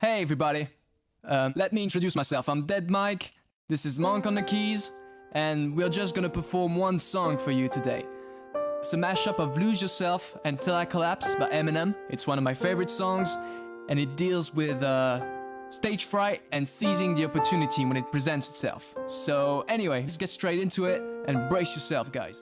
Hey everybody, let me introduce myself. I'm Ded Mic, this is Monk on the keys, and we're just gonna perform one song for you today. It's a mashup of Lose Yourself and Till I Collapse by Eminem. It's one of my favorite songs, and it deals with stage fright and seizing the opportunity when it presents itself. So anyway, let's get straight into it and brace yourself, guys.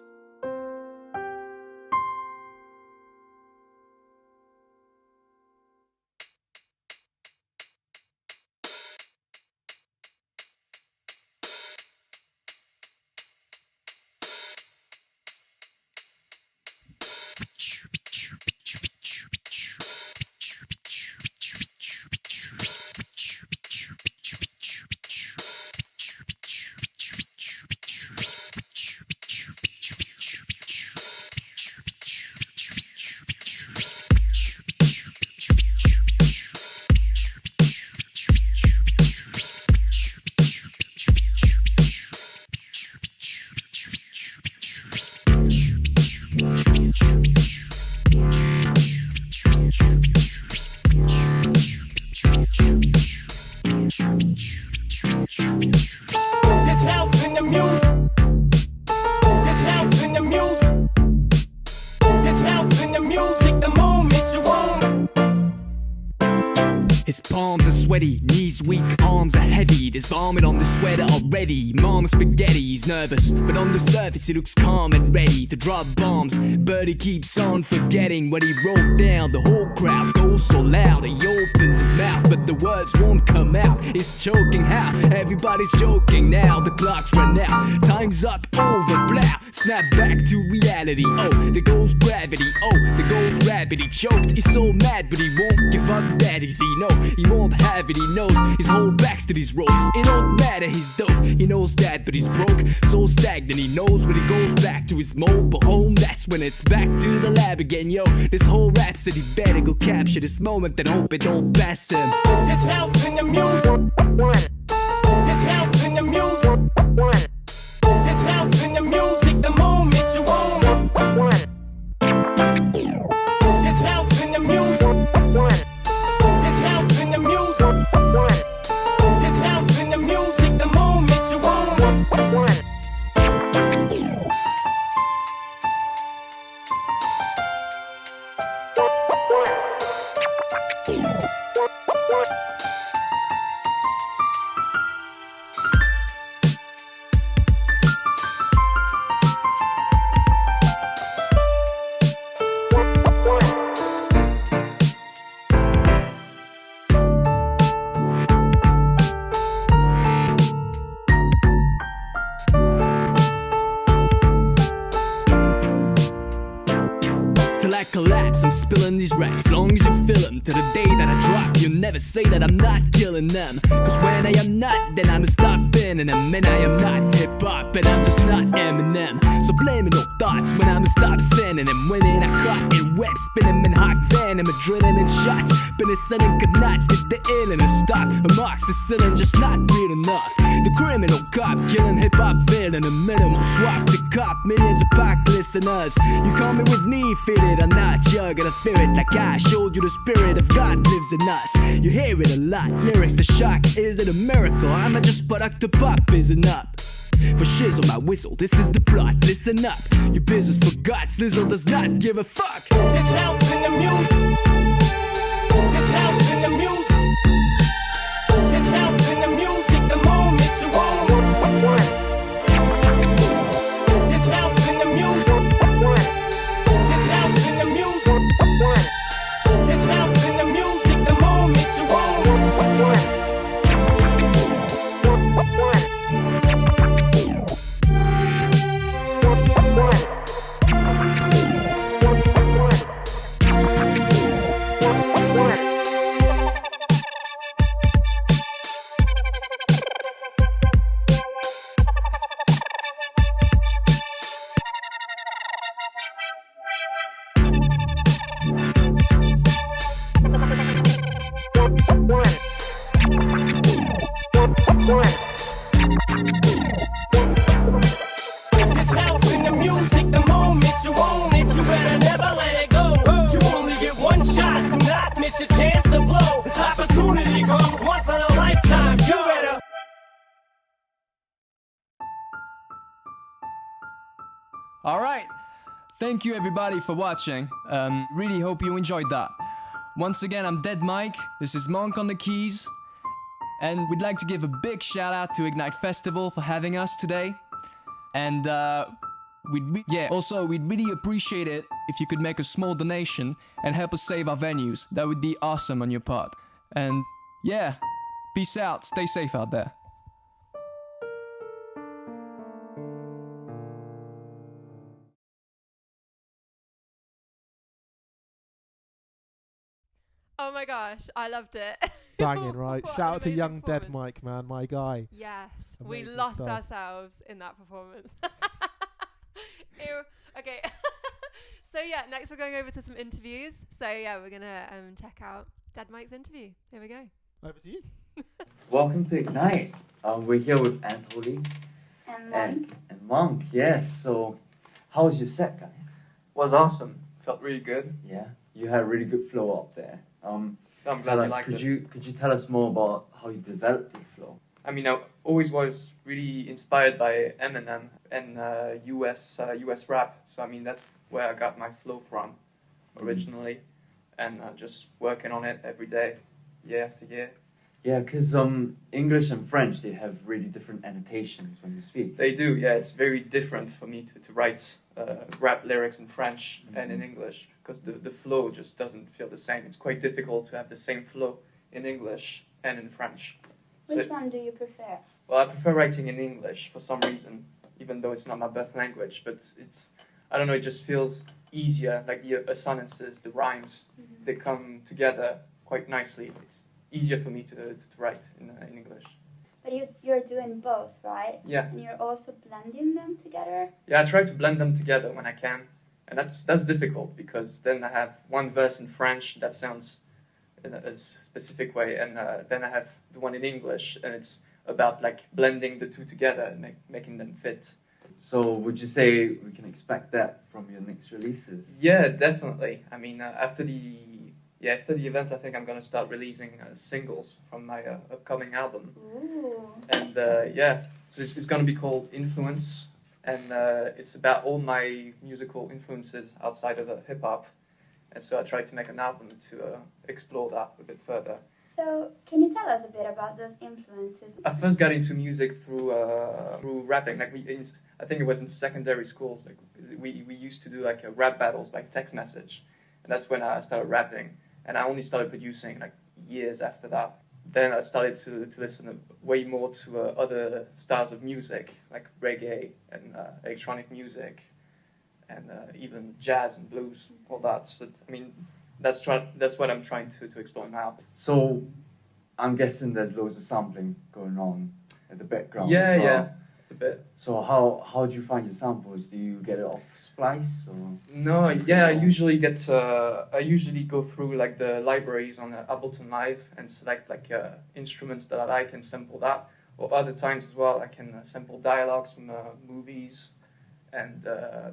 This house in the music. This house in the music. This house in the music. The moment you own. His palms are sweaty, knees weak, arms are heavy. There's vomit on the sweater already. Mom's spaghetti, he's nervous, but on the surface he looks calm and ready to drop bombs. But he keeps on forgetting what he wrote down. The whole crowd goes so loud. He opens his mouth, but the words won't come out. He's choking how? Everybody's joking now. The clock's run out, time's up, over, blah. Snap back to reality. Oh, there goes gravity. Oh, there goes rabbit. He choked, he's so mad, but he won't give up that easy. No, he won't have it, he knows his whole back's to these ropes. It don't matter, he's dope, he knows that, but he's broke, so stagnant. He knows when he goes back to his mobile home, that's when it's back to the lab again. Yo, this whole rhapsody better go capture this moment and hope it don't pass him. This house in the music. This house in the music. This house in the music. The moment you own. This house in the music. This house in the music. This house in the music. The moment you own. Till I collapse, I'm spilling these raps. Long as you feel them, to the day that I drop, you'll never say that I'm not killing them. Cause when I am not, then I'm stopping. And I I am not hip-hop, and I'm just not Eminem. So blaming no thoughts when I'm stop sending. And winning I caught in web, spinning in hot venom, adrenaline shots. Penicillin could not get the ill and stop. Amoxicillin just not real enough. The criminal cop killing hip-hop villain. A minimal swap to cop millions of pack listeners. You coming with me, fitted or not, you're gonna feel it like I showed you the spirit of God lives in us. You hear it a lot, lyrics, the shock, is it a miracle? I'm not just product of pop, isn't up. For shizzle my whistle, this is the plot, listen up. Your business forgot, Slizzle does not give a fuck. This house in the music. This house in the music. This house in the music. The moment you own. This house in the music. This house in the music. This house in the music. The moment you own. miss a chance to blow. Opportunity opportunity comes once in a lifetime. You better. All right. Thank you everybody for watching. Really hope you enjoyed that. Once again, I'm Ded Mic. This is Monk on the keys. And we'd like to give a big shout out to Ignite Festival for having us today. And also we'd really appreciate it if you could make a small donation and help us save our venues. That would be awesome on your part. And yeah, peace out. Stay safe out there. Oh my gosh, I loved it. Banging, right? What Shout an out to amazing young Ded performance. Mic, man, my guy. Yes, Amazing we lost stuff. ourselves in that performance. Ew. Okay. So yeah, next we're going over to some interviews. So yeah, we're gonna check out Ded Mic's interview. Here we go. Over to you. Welcome to Ignite. We're here with Anatoly and Monk. Yes. So, how was your set, guys? Was awesome. Felt really good. Yeah, you had a really good flow up there. I'm Tell glad you us, liked could it. you tell us more about how you developed your flow? I mean, I always was really inspired by Eminem and US rap. So I mean, that's where I got my flow from originally, and just working on it every day, year after year. Yeah, because English and French, they have really different annotations when you speak. They do, yeah. It's very different for me to write rap lyrics in French and in English, because the flow just doesn't feel the same. It's quite difficult to have the same flow in English and in French. Which one do you prefer? Well, I prefer writing in English for some reason, even though it's not my birth language. But I don't know, it just feels easier. Like the assonances, the rhymes, they come together quite nicely. It's easier for me to write in English. But you're doing both, right? Yeah. And you're also blending them together? Yeah, I try to blend them together when I can. And that's difficult, because then I have one verse in French that sounds in a specific way, and then I have the one in English, and it's about like blending the two together and making them fit. So, would you say we can expect that from your next releases? Yeah, definitely. I mean, after the event, I think I'm gonna start releasing singles from my upcoming album. Ooh. And so it's gonna be called Influence, and it's about all my musical influences outside of hip hop. And so I tried to make an album to explore that a bit further. So, can you tell us a bit about those influences? I first got into music through rapping. Like I think it was in secondary schools. Like we used to do like rap battles by text message, and that's when I started rapping. And I only started producing like years after that. Then I started to listen way more to other styles of music, like reggae and electronic music, and even jazz and blues, all that. So I mean, that's what I'm trying to explore now. So, I'm guessing there's loads of sampling going on at the background. Yeah, as well. yeah, a bit. So how do you find your samples? Do you get it off Splice or? No, yeah, I usually go through like the libraries on Ableton Live and select like instruments that I like and sample that. Or other times as well, I can sample dialogues from movies, and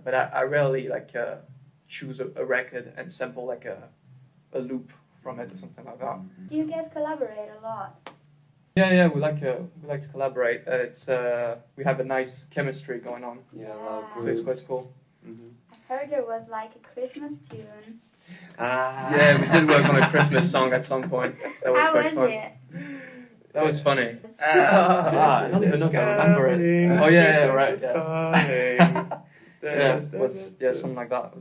but I rarely like choose a record and sample like a loop from it or something like that. Do you guys collaborate a lot? Yeah, we like to collaborate. We have a nice chemistry going on. Yeah. So it's quite cool. I heard there was like a Christmas tune. Yeah, we did work on a Christmas song at some point. That was How quite was fun. it? That was funny. Ah, I don't even know if I remember it. Oh yeah, right. Yeah, it was something like that.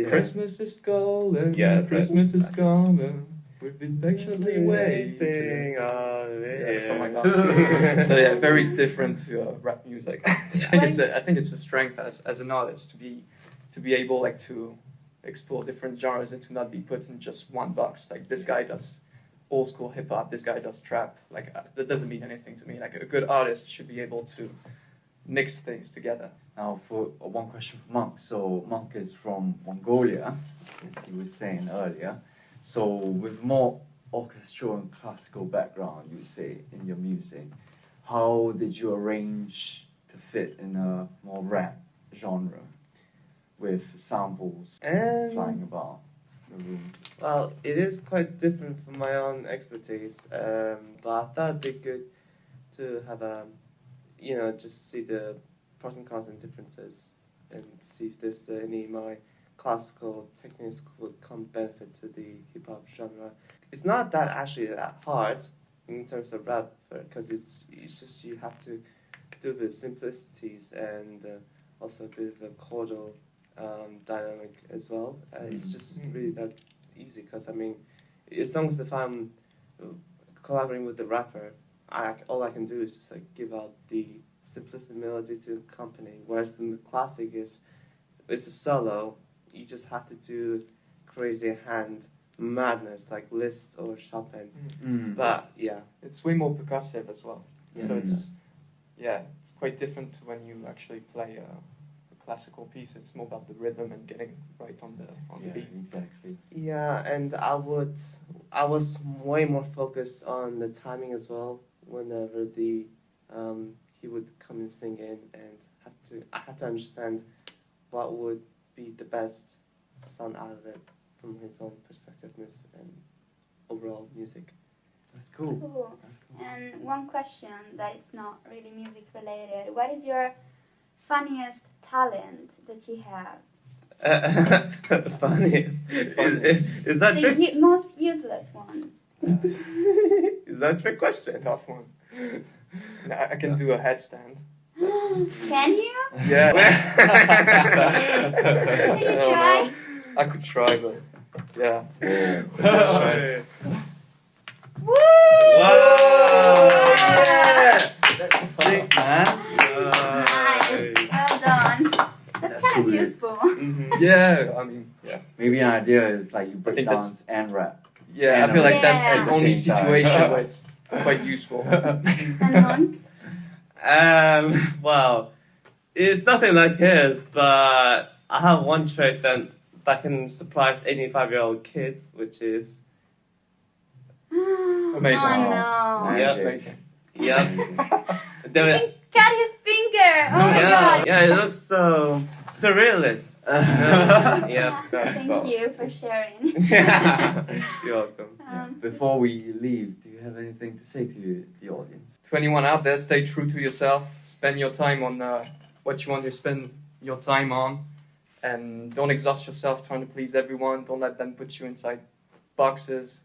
Christmas is calling. Yeah, Christmas is calling. We've been patiently waiting on Yeah, something like that. So yeah, very different to rap music. I think it's a strength as an artist to be able like to explore different genres and to not be put in just one box. Like this guy does old school hip hop, this guy does trap. Like that doesn't mean anything to me. Like a good artist should be able to mix things together. Now for one question for Monk. So Monk is from Mongolia, as he was saying earlier. So with more orchestral and classical background, you say, in your music, how did you arrange to fit in a more rap genre with samples flying about? the room? Well, it is quite different from my own expertise, but I thought it'd be good to have just see the pros and cons and differences, and see if there's any my classical techniques would come benefit to the hip hop genre. It's not that actually that hard in terms of rap, because it's just you have to do the simplicities and also a bit of a chordal dynamic as well. It's just really that easy, because I mean, as long as if I'm collaborating with the rapper, all I can do is just like give out the simplistic melody to accompany. Whereas the classic it's a solo. You just have to do crazy hand madness like Liszt or Chopin. But yeah, It's way more percussive as well. Yeah. So it's quite different to when you actually play a classical piece. It's more about the rhythm and getting right on the beat. Exactly. yeah, and I was way more focused on the timing as well. Whenever he would come and sing in, and I had to understand what would be the best sound out of it from his own perspectiveness and overall music. That's cool. Cool. That's cool. And one question that it's not really music related. What is your funniest talent that you have? Funniest. Is that trick? The most useless one. Is that a trick A question? tough one. I can do a headstand. Can you? Yeah. Can you try? I could try, but yeah. Woo! Whoa! That's sick, man. Nice. Well done. That's kind of cool. useful. Yeah, I mean, yeah. Maybe an idea is like you break think dance and rap. Yeah, I feel like that's Yeah. the only At the same time. situation where it's quite useful. And Monk? Well, it's nothing like his, but I have one trick that can surprise any 5-year-old kids, which is Amazing. Oh no. Magic. Amazing. yep. Amazing. Do You it. can cut his finger. Oh my yeah, god. yeah, it looks so surrealist. Yep, that's all. Thank you for sharing. You're welcome. Before we leave, do you have anything to say to the audience? To anyone out there, stay true to yourself. Spend your time on what you want to spend your time on. And don't exhaust yourself trying to please everyone. Don't let them put you inside boxes.